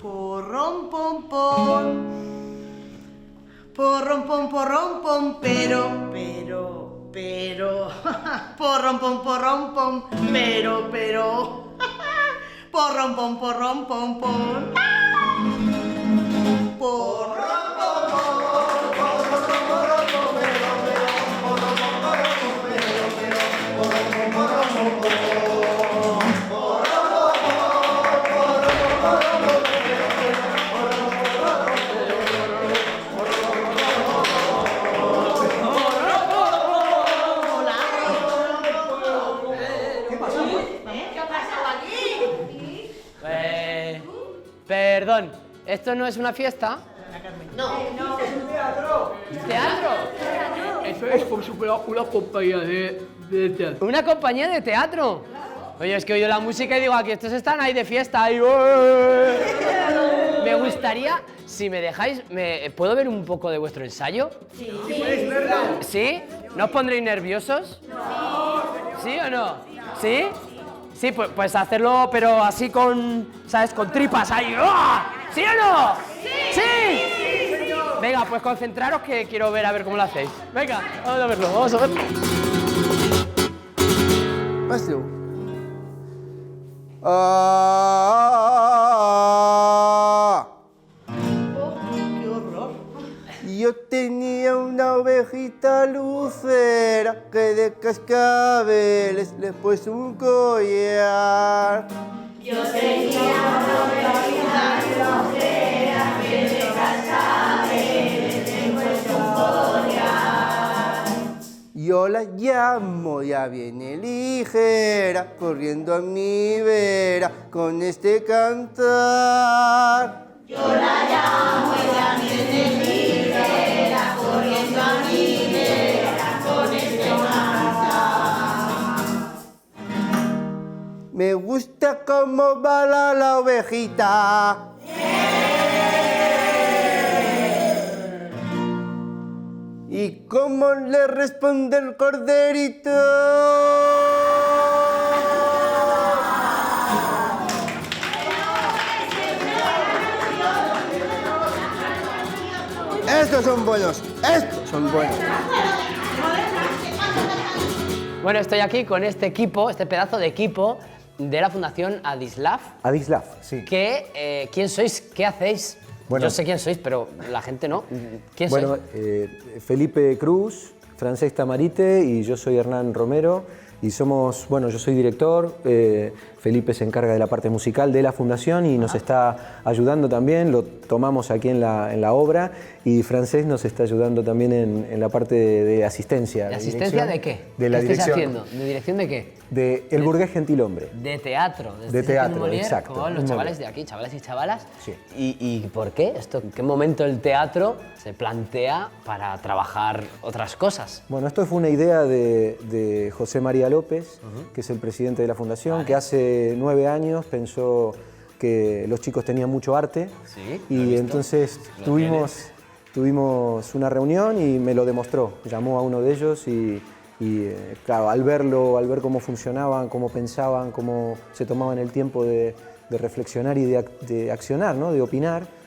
Porrón, pom, pom. Porrón, pom, pero. Porrón, pom, pero. Porrón, pom, pom. Perdón, ¿esto no es una fiesta? No. Es un teatro. ¿Teatro? Eso es por supuesto una compañía de teatro. ¿Una compañía de teatro? Oye, es que he oído la música y digo, aquí estos están ahí de fiesta. Y, ¡oh! Me gustaría, si me dejáis, ¿puedo ver un poco de vuestro ensayo? Sí. ¿Puedes verlo? ¿Sí? ¿No os pondréis nerviosos? No. ¿Sí o no? ¿Sí? Sí, pues hacerlo, pero así con, ¿sabes? Con tripas ahí. ¡Oh! ¿Sí o no? ¡Sí! ¡Sí! Venga, pues concentraros que quiero ver a ver cómo lo hacéis. Venga, vamos a verlo, vamos a verlo. Hazlo. ¡Qué horror! Yo tenía una ovejita lucera que de cascabeles le puse un collar. Yo la llamo, ya viene ligera, corriendo a mi vera con este cantar. Me gusta cómo bala la ovejita. ¿Y cómo le responde el corderito? Estos son buenos, estos son buenos. Bueno, estoy aquí con este equipo, este pedazo de equipo de la Fundación Adislav. Adislav, sí. ¿Quién sois? ¿Qué hacéis? Bueno. Yo sé quién sois, pero la gente no. ¿Quién sois? Bueno, Felipe Cruz, Francesc Tamarite y yo soy Hernán Romero y somos, bueno, yo soy director, Felipe se encarga de la parte musical de la fundación y nos está ayudando también, lo tomamos aquí en la obra y Francesc nos está ayudando también en la parte de asistencia. ¿De asistencia de qué? De la ¿Qué estáis dirección. haciendo? ¿De dirección de qué? De El Burgués Gentilhombre. De teatro. De teatro, Molière, exacto. Como los Un chavales momento. de aquí, chavales y chavalas. Sí. ¿Y por qué? ¿En qué momento el teatro se plantea para trabajar otras cosas? Bueno, esto fue una idea de José María López, que es el presidente de la fundación, que hace 9 años pensó que los chicos tenían mucho arte Sí, lo he y visto. entonces Lo tuvimos una reunión y me lo demostró. Llamó a uno de ellos y claro, al ver cómo funcionaban, cómo pensaban, cómo se tomaban el tiempo de reflexionar y de accionar, ¿no? De opinar,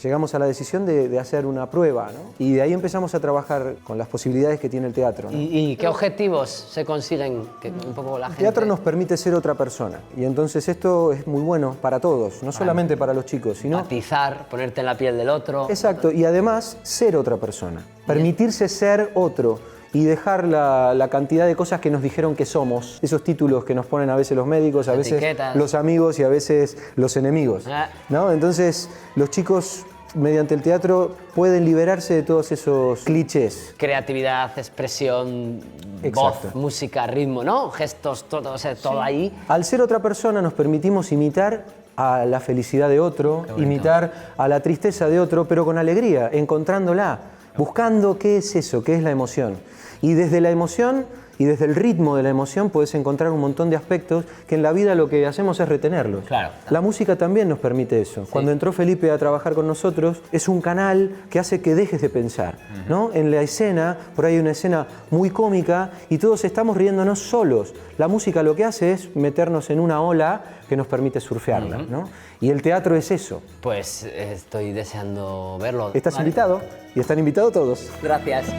llegamos a la decisión de hacer una prueba, ¿no? Y de ahí empezamos a trabajar con las posibilidades que tiene el teatro, ¿no? ¿Y qué objetivos se consiguen? Que un poco la El gente... teatro nos permite ser otra persona y entonces esto es muy bueno para todos, no solamente para los chicos, sino... Empatizar, ponerte en la piel del otro. Exacto, y además ser otra persona, permitirse ser otro y dejar la cantidad de cosas que nos dijeron que somos, esos títulos que nos ponen a veces los médicos, a veces Etiquetas. los amigos y a veces los enemigos, Ah. ¿no? Entonces los chicos mediante el teatro pueden liberarse de todos esos clichés. Creatividad, expresión, Exacto. voz, música, ritmo, ¿no? Gestos, todo, o sea, todo ahí. Al ser otra persona nos permitimos imitar a la felicidad de otro, imitar a la tristeza de otro, pero con alegría, encontrándola, buscando qué es eso, qué es la emoción. Y desde la emoción y desde el ritmo de la emoción puedes encontrar un montón de aspectos que en la vida lo que hacemos es retenerlos. Claro. La música también nos permite eso. Cuando entró Felipe a trabajar con nosotros, es un canal que hace que dejes de pensar, ¿no? En la escena, por ahí hay una escena muy cómica y todos estamos riéndonos solos. La música lo que hace es meternos en una ola que nos permite surfearla, ¿no? Y el teatro es eso. Pues estoy deseando verlo. Estás invitado y están invitados todos. Gracias.